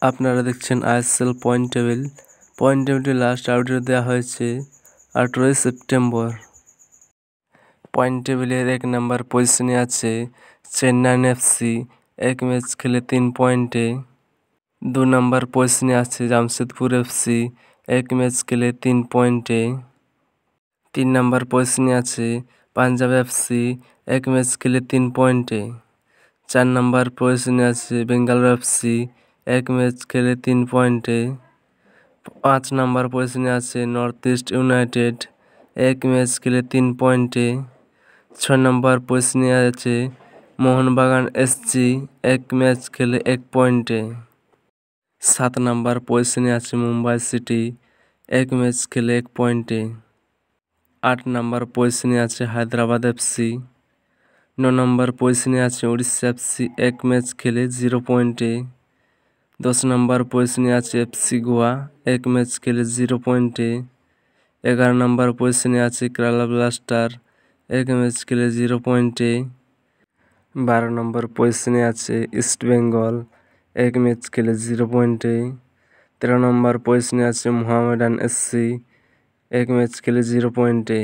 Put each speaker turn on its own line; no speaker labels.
আপনারা দেখছেন ISL point table. Point টেবিলটি লাস্ট আপডেট দেওয়া হয়েছে 18ই সেপ্টেম্বর। পয়েন্ট টেবিলের 1 নম্বর পজিশনে আছে চেন্নাইন এফসি, 1 ম্যাচ খেলে 3 পয়েন্টে। 2 নম্বর পজিশনে আছে জামশেদপুর এফসি, 1 ম্যাচ খেলে 3 পয়েন্টে। 3 নম্বর পজিশনে আছে পাঞ্জাব এফসি, 1 ম্যাচ খেলে 3 পয়েন্টে। 4 নম্বর পজিশনে আছে বেঙ্গালুরু এফসি, 1 ম্যাচ খেলে 3 পয়েন্টে। 5 নম্বর পজিশনে আছে নর্থ ইস্ট ইউনাইটেড, 1 ম্যাচ খেলে 3 পয়েন্টে। 6 নম্বর পজিশনে আছে মোহনবাগান এসসি, 1 ম্যাচ খেলে 1 পয়েন্টে। 7 নম্বর পজিশনে আছে মুম্বাই সিটি, 1 ম্যাচ খেলে 1 পয়েন্টে। 8 নম্বর পজিশনে আছে হায়দ্রাবাদ এফসি। 9 নম্বর পজিশনে আছে উড়িষ্যা এফসি, 1 ম্যাচ খেলে 0 পয়েন্টে। 10 নম্বর পজিশনে আছে এফসি গোয়া, 1 ম্যাচ খেলে 0 পয়েন্টে। 11 নম্বর পজিশনে আছে কেরালা ব্লাস্টার, 1 ম্যাচ খেলে 0 পয়েন্টে। 12 নম্বর পজিশনে আছে ইস্ট বেঙ্গল, 1 ম্যাচ খেলে 0 পয়েন্টে। 13 নম্বর পজিশনে আছে মোহামেডান এসসি, 1 ম্যাচ খেলে 0 পয়েন্টে।